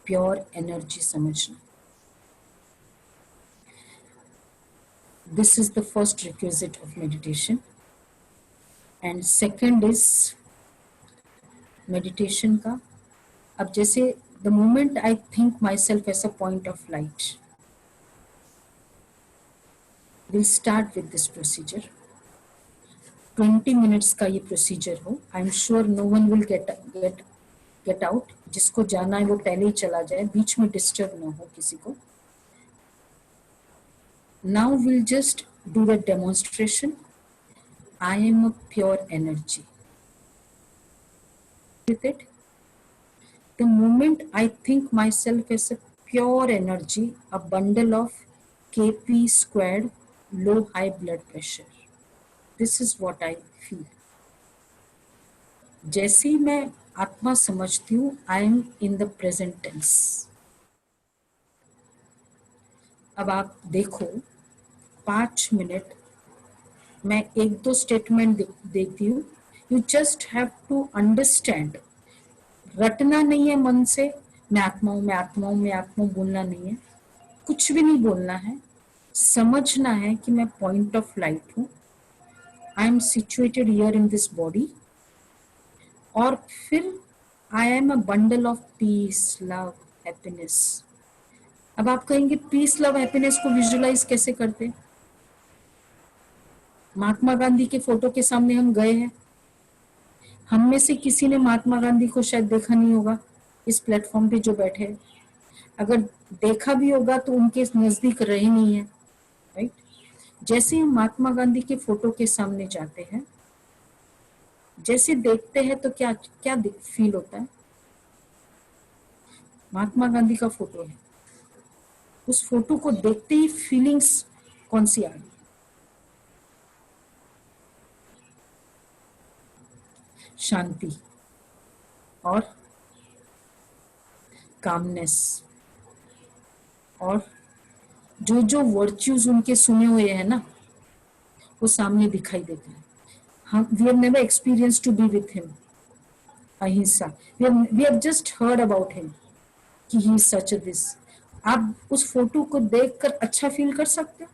Pure energy समझना. This is the first requisite of meditation. And second is meditation का, अब जैसे the moment I think myself as a point of light, will start with this procedure. 20 minutes का ये procedure हो. I am sure no one will get out. जिसको जाना है वो पहले ही चला जाए, बीच में डिस्टर्ब ना हो किसी को. Now will just do the demonstration. I am a pure energy. With it, the moment I think myself as a pure energy, a bundle of Kp squared, low high blood pressure. This is what I feel. जैसे ही मैं आत्मा समझती हूँ, I am in the present tense. अब आप देखो 5 minute मैं एक दो स्टेटमेंट देती हूँ. You just have to understand. रटना नहीं है मन से मैं आत्मा हूँ, मैं आत्मा हूँ, मैं आत्मा हूँ, बोलना नहीं है. कुछ भी नहीं बोलना है. समझना है कि मैं पॉइंट ऑफ लाइट हूँ. I M situated here in this body. और फिर आई am a bundle of peace, love, happiness. अब आप कहेंगे पीस, लव, हैप्पीनेस को विजुअलाइज कैसे करते? महात्मा गांधी के फोटो के सामने हम गए हैं. हम में से किसी ने महात्मा गांधी को शायद देखा नहीं होगा इस प्लेटफॉर्म पे जो बैठे हैं. अगर देखा भी होगा तो उनके नजदीक रहे नहीं है. राइट. जैसे हम महात्मा गांधी के फोटो के सामने जाते हैं, जैसे देखते हैं तो क्या क्या फील होता है? महात्मा गांधी का फोटो है, उस फोटो को देखते ही फीलिंग्स कौन सी आ रही? शांति और कामनेस. और जो जो वर्च्यूज उनके सुने हुए हैं ना, वो सामने दिखाई देते हैं. हम we have never experience to be with him. अहिंसा, we have just heard about him कि he is such a this. आप उस फोटो को देखकर अच्छा फील कर सकते हो?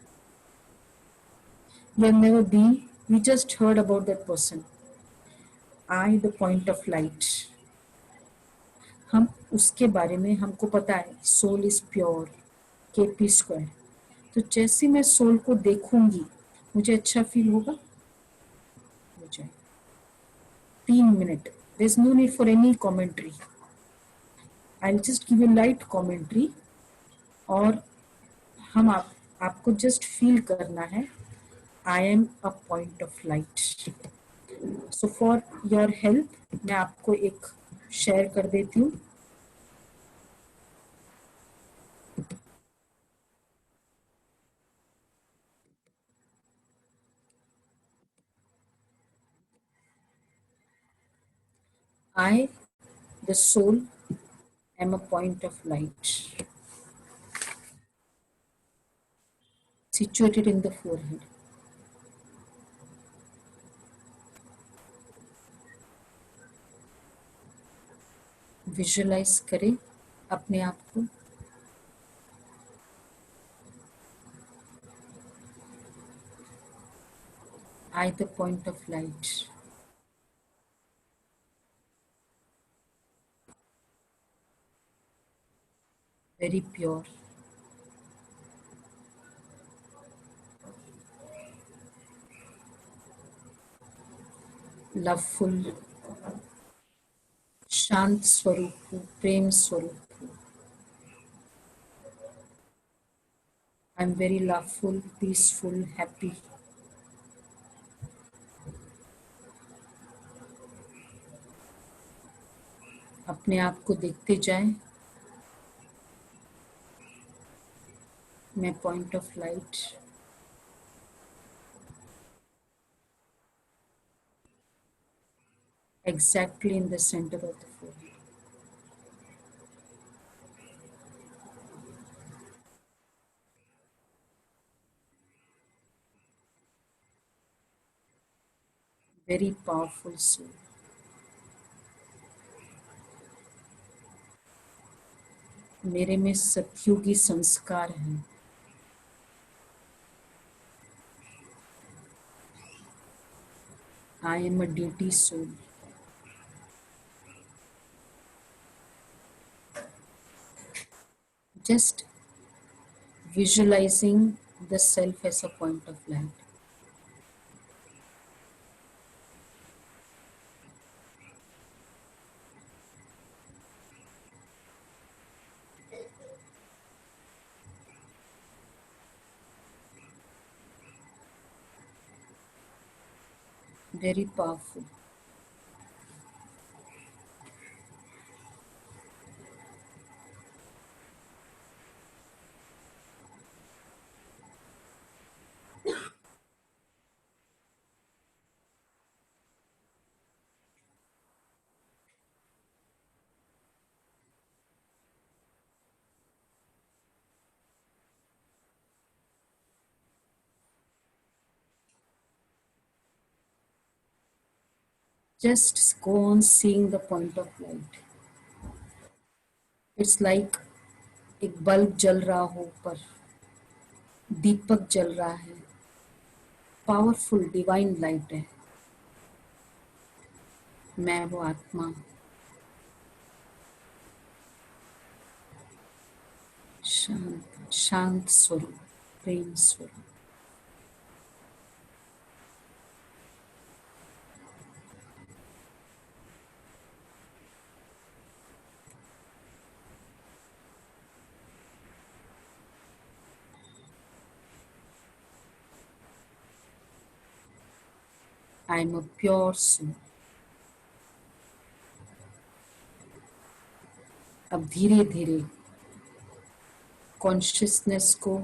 We have never been, we just heard about that person. I the point of light, हम उसके बारे में हमको पता है. Soul is pure, Kp square. तो जैसे मैं सोल को देखूंगी मुझे अच्छा फील होगा. हो जाए 3 minute. There is no need for any commentary. I will just give you light commentary. और हम आपको जस्ट फील करना है I am a point of light. So for your help मैं आपको एक शेयर कर देती हूँ. I, the soul, am a point of light situated in the forehead. Visualize करें अपने आप को. I, the point of light. Very pure. Loveful. शांत स्वरूप हूँ, प्रेम स्वरूप हूँ. I am very loveful, peaceful, happy. अपने आप को देखते जाएं. मैं point of light. Exactly in the center of the forehead. Very powerful soul. मेरे में सतयुगी संस्कार है। I am a deity soul. Just visualizing the self as a point of light. Very powerful. Just go on seeing the point of light. It's like एक bulb जल रहा हो ऊपर, दीपक जल रहा है, पावरफुल डिवाइन लाइट है। मैं वो आत्मा, शांत शांत स्वरूप, प्रेम स्वरूप। I am a pure soul. अब धीरे धीरे कॉन्शियसनेस को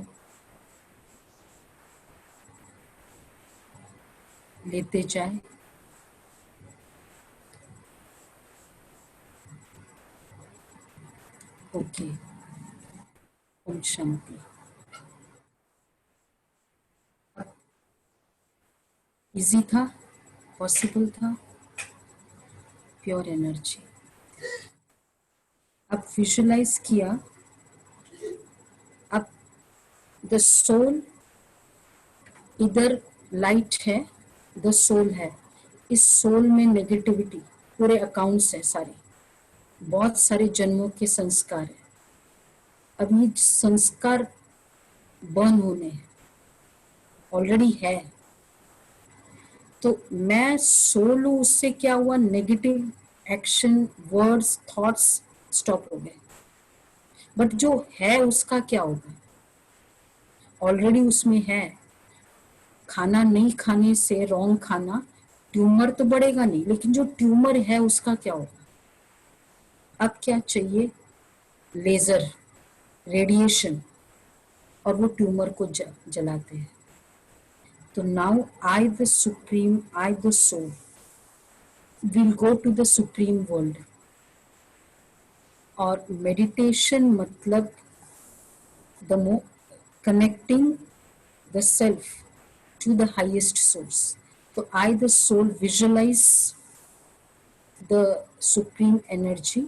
लेते जाए। ओके, ओम शांति। इजी था, पॉसिबल था। Pure energy. अब विजुलाइज किया, अब द सोल, इधर लाइट है, द सोल है, इस सोल में नेगेटिविटी, पूरे अकाउंट्स है सारे, बहुत सारे जन्मों के संस्कार है। अब ये संस्कार बर्न होने हैं, ऑलरेडी है। तो मैं सोल हूँ, उससे क्या हुआ, negative action, words, thoughts stop हो गए। बट जो है उसका क्या होगा, ऑलरेडी उसमें है। खाना नहीं खाने से, रॉन्ग खाना, ट्यूमर तो बढ़ेगा नहीं, लेकिन जो ट्यूमर है उसका क्या होगा। अब क्या चाहिए, लेजर, रेडिएशन, और वो ट्यूमर को जलाते हैं। तो now I the supreme, I the soul will go to the supreme world. और मेडिटेशन मतलब the connecting the self to the highest source. So I, the soul, visualize the supreme energy,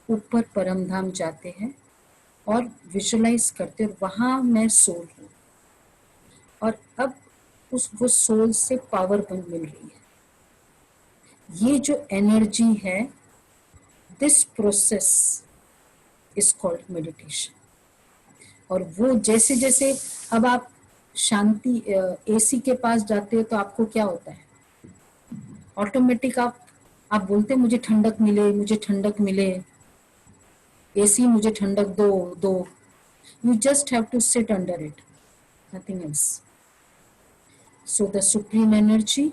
ऊपर परम धाम जाते हैं और विजुलाइज करते हैं, वहां मैं सोल हूँ। और अब वो सोल से पावर मिल रही है। ये जो एनर्जी है, this process is called meditation. और वो जैसे जैसे अब आप शांति एसी के पास जाते हो तो आपको क्या होता है, ऑटोमेटिक आप बोलते हैं मुझे ठंडक मिले, मुझे ठंडक मिले, एसी मुझे ठंडक दो दो। You just have to sit under it, nothing else. So the supreme energy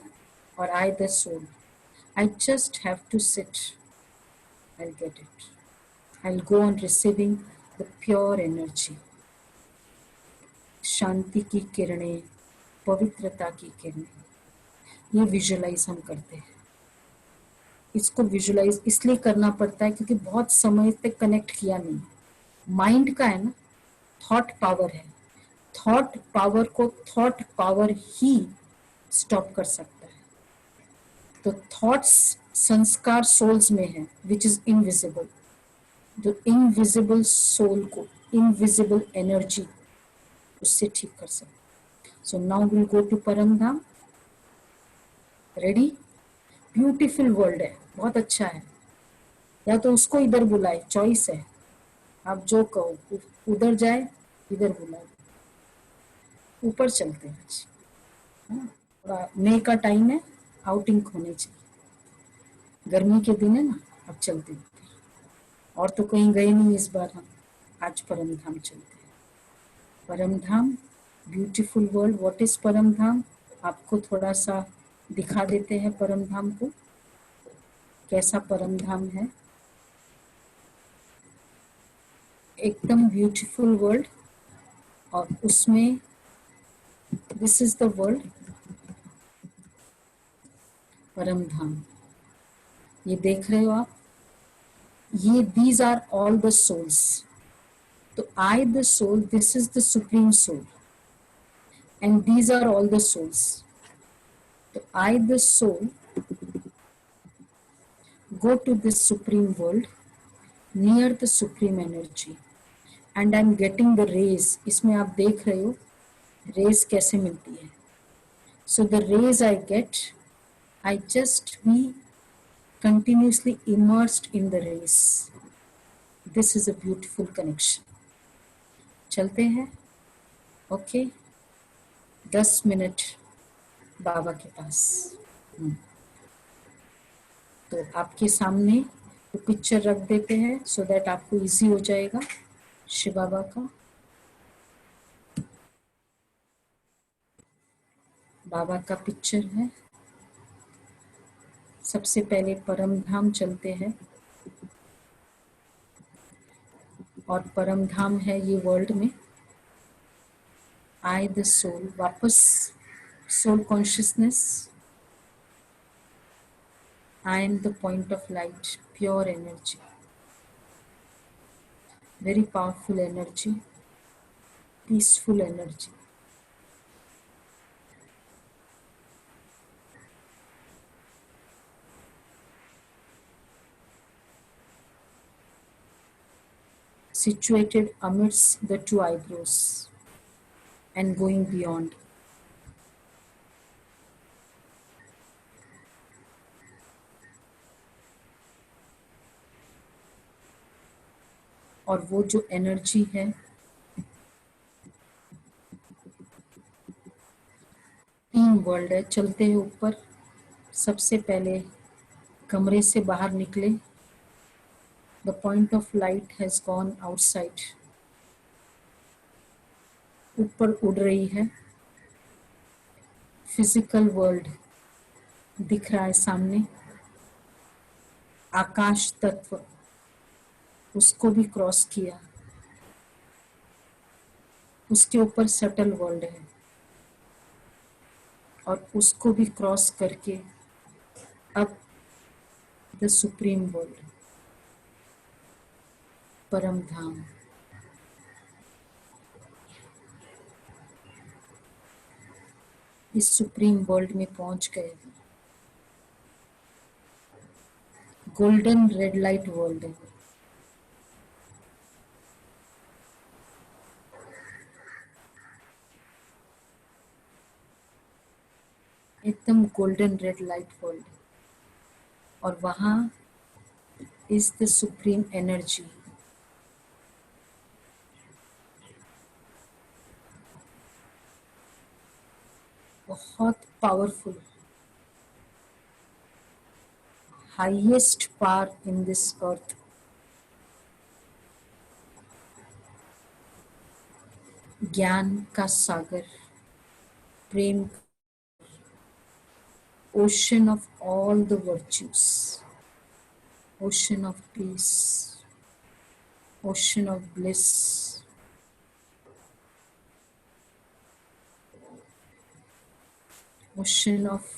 और I the soul, I just have to sit, I get it, I go on receiving the pure energy. शांति की किरणें, पवित्रता की किरणें, ये visualise हम करते हैं। इसको विजुलाइज इसलिए करना पड़ता है क्योंकि बहुत समय तक कनेक्ट किया नहीं, माइंड का है ना, थॉट पावर है। थॉट पावर को थॉट पावर ही स्टॉप कर सकता है। तो थॉट्स संस्कार सोल्स में है, विच इज इनविजिबल, जो इनविजिबल सोल को, इनविजिबल एनर्जी उससे ठीक कर सकते। So now will go to Param Dham. Ready? Beautiful world है, बहुत अच्छा है। या तो उसको इधर बुलाए, चॉइस है, आप जो कहो, उधर जाए इधर बुलाए। ऊपर चलते हैं आज, थोड़ा मई का टाइम है, आउटिंग होनी चाहिए, गर्मी के दिन है ना। अब चलते हैं, और तो कहीं गए नहीं इस बार हम, आज परम धाम चलते हैं। परम धाम, ब्यूटीफुल वर्ल्ड। व्हाट इज परम धाम? आपको थोड़ा सा दिखा देते हैं परम धाम को, कैसा परम धाम है। एकदम ब्यूटीफुल वर्ल्ड, और उसमें दिस इज द वर्ल्ड, परम धाम। ये देख रहे हो आप, ये these are all the souls. तो I the soul, this is the supreme soul, and these are all the souls. तो I the soul go to this supreme world near the supreme energy, and I'm getting the rays। इसमें आप देख रहे हो raise कैसे मिलती है। So the rays I get, I just be continuously immersed in the rays। This is a beautiful connection। चलते हैं, ओके 10 मिनट बाबा के पास। तो आपके सामने वो पिक्चर रख देते हैं सो दैट आपको इजी हो जाएगा शिव बाबा का। बाबा का पिक्चर है। सबसे पहले परम धाम चलते हैं, और परम धाम है ये वर्ल्ड में। आई द सोल, वापस soul consciousness. I am the point of light, pure energy, very powerful energy, peaceful energy. Situated amidst the two eyebrows and going beyond। और वो जो एनर्जी है, तीन वर्ल्ड है। चलते हैं ऊपर, सबसे पहले कमरे से बाहर निकले। The point of light has gone outside, ऊपर उड़ रही है। फिजिकल वर्ल्ड दिख रहा है सामने, आकाश तत्व, उसको भी क्रॉस किया। उसके ऊपर सटल वर्ल्ड है, और उसको भी क्रॉस करके अब द सुप्रीम वर्ल्ड, परम धाम। इस सुप्रीम वर्ल्ड में पहुंच गए। गोल्डन रेड लाइट वर्ल्ड है। एकदम गोल्डन रेड लाइट वर्ल्ड, और वहां इज द सुप्रीम एनर्जी। बहुत powerful, highest power in this earth. ज्ञान का सागर, प्रेम, ocean of all the virtues, ocean of peace, ocean of bliss, ocean of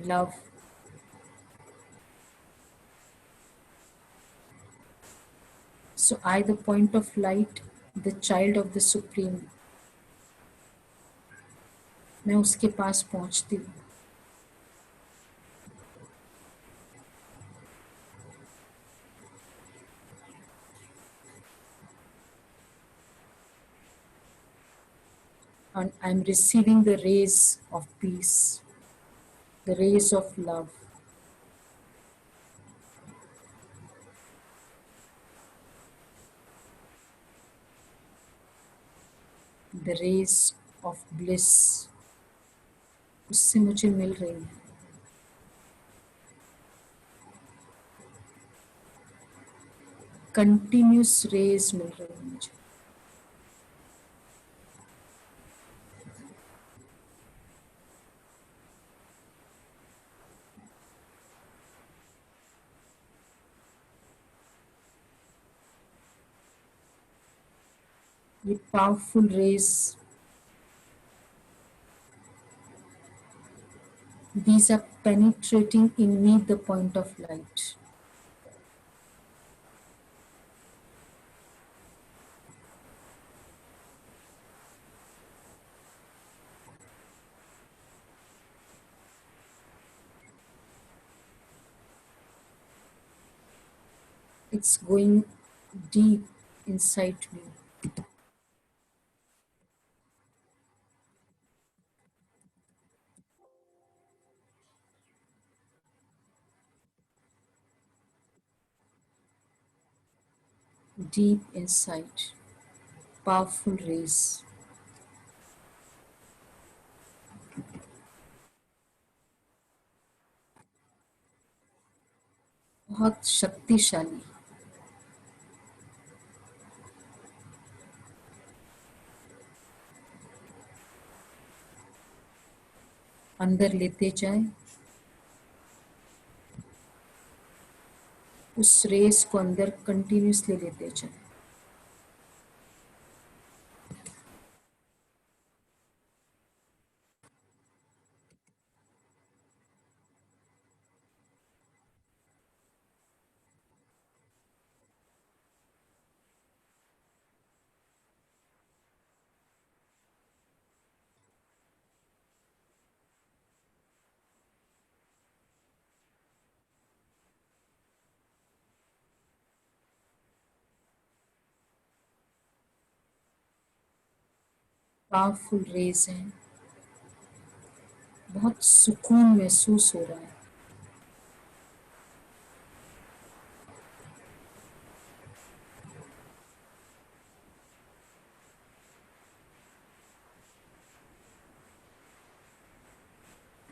love। So I, the point of light, the child of the supreme, मैं उसके पास पहुंचती हूँ। and I'm receiving the rays of peace, the rays of love, the rays of bliss, उससे मुझे मिल रही है. Continuous raise मिल रही है मुझे. ये powerful rays, these are penetrating in me the point of light. It's going deep inside me. Deep inside. Powerful rays. बहुत शक्तिशाली. अंदर लेते जाए, उस रेस को अंदर कंटिन्यूसली लेते जाए. पावरफुल रेज हैं. बहुत सुकून महसूस हो रहा है.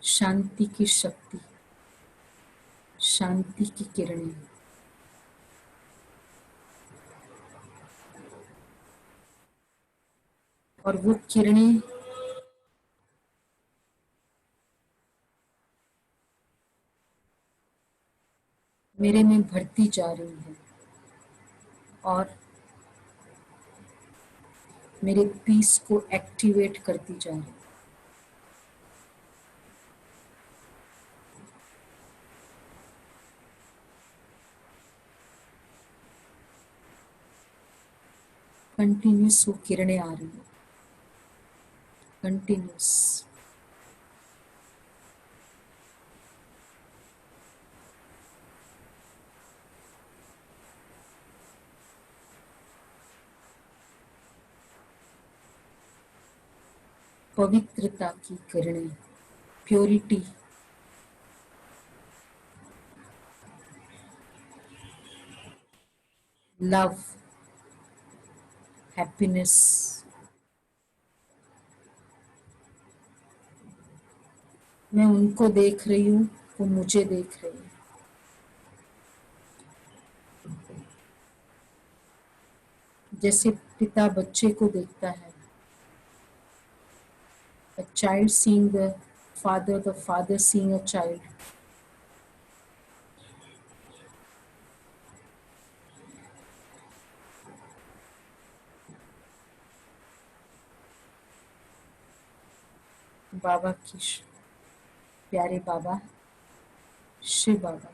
शांति की शक्ति, शांति की किरणें. और वो किरणें मेरे में भरती जा रही है और मेरे पीस को एक्टिवेट करती जा रही है. कंटिन्यूस वो किरणें आ रही है. कंटिन्यूस. पवित्रता की किरणें, प्योरिटी, लव, हैप्पीनेस. मैं उनको देख रही हूँ, वो मुझे देख रही है. जैसे पिता बच्चे को देखता है. A child seeing the father seeing a child. बाबा की प्यारे बाबा, शिव बाबा.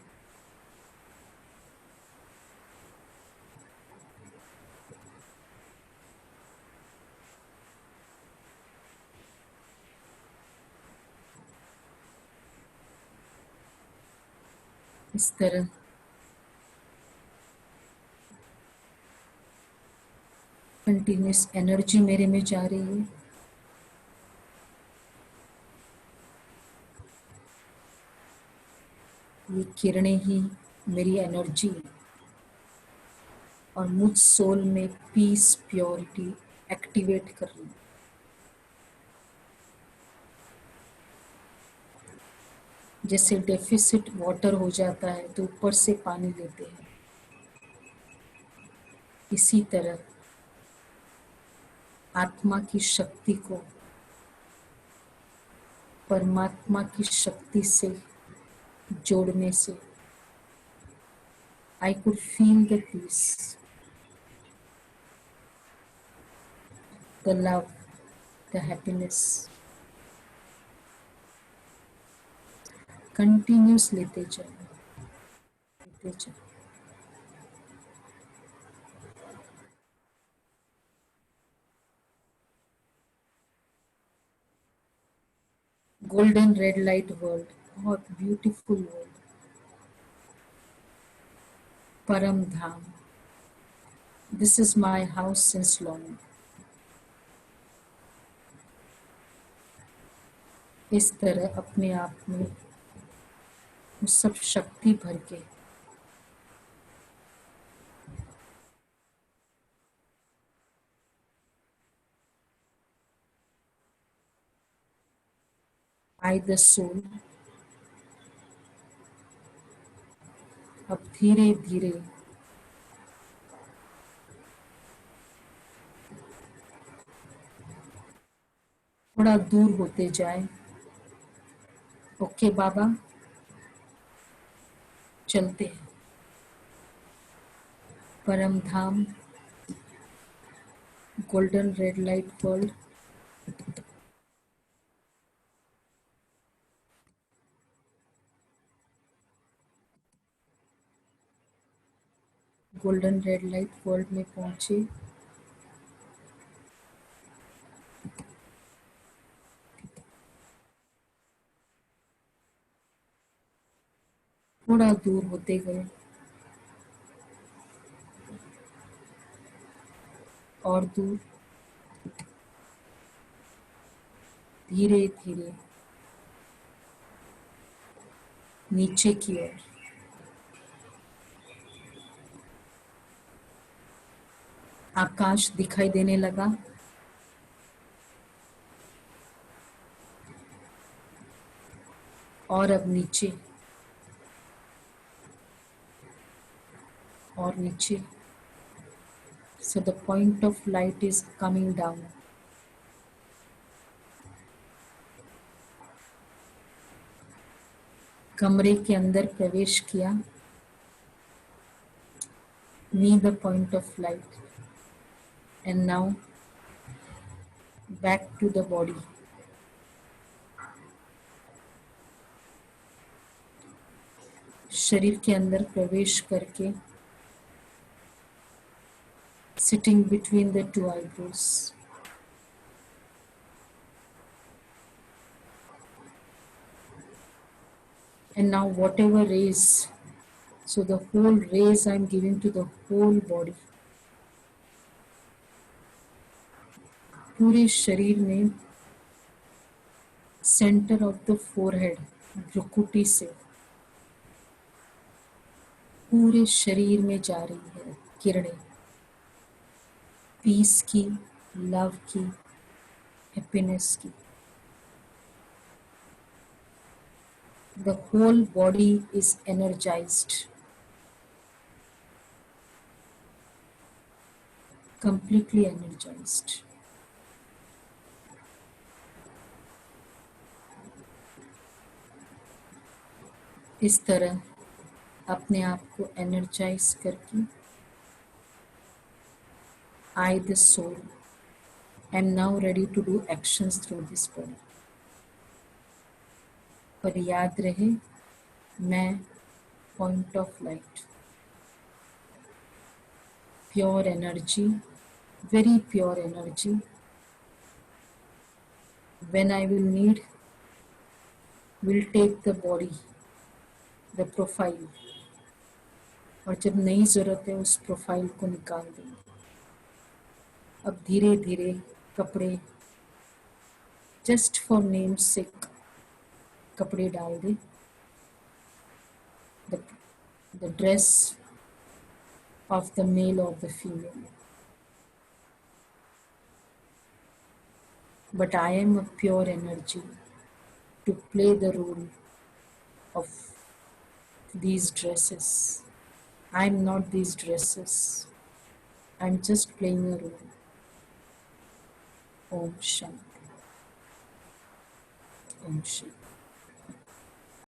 इस तरह कंटिन्यूस एनर्जी मेरे में जा रही है. ये किरणें ही मेरी एनर्जी है और मुझ सोल में पीस प्योरिटी एक्टिवेट कर रही है। जैसे डेफिसिट वाटर हो जाता है तो ऊपर से पानी लेते हैं, इसी तरह आत्मा की शक्ति को परमात्मा की शक्ति से जोड़ने से I could feel the peace, the love, the happiness. Continuous लेते जाओ, लेते जाओ। Golden red light world, बहुत beautiful world. परम धाम, this is my house since long. इस तरह अपने आप में वो सब शक्ति भर के I the soul अब धीरे धीरे थोड़ा दूर होते जाए। ओके बाबा, चलते हैं। Param Dham, golden red light world, golden red light world में पहुंचे। थोड़ा दूर होते गए और दूर, धीरे धीरे नीचे की ओर। आकाश दिखाई देने लगा। और अब नीचे और नीचे। So the point of light is coming down. कमरे के अंदर प्रवेश किया। Near the point of light. And now back to the body. शरीर के अंदर प्रवेश करके sitting between the two eyebrows. And now whatever rays, so the whole rays I am giving to the whole body. पूरे शरीर में centre of the forehead, भ्रुकुटी से पूरे शरीर में जा रही है किरणें, पीस की, लव की, हैप्पीनेस की। The whole body is energized, completely energized. इस तरह अपने आप को एनर्जाइज करके I the soul am now ready to do actions through this body. पर याद रहे, मैं point of light, pure energy, very pure energy. When I will need, will take the body, the profile. और जब नई जरूरत है उस प्रोफाइल को निकाल देंगे। अब धीरे धीरे कपड़े, जस्ट फॉर नेम सेक कपड़े डाल दें। the dress of the male or the female. But I am a pure energy to play the role of these dresses. I'm not these dresses. I'm just playing a role. Om Shanti. Om Shanti.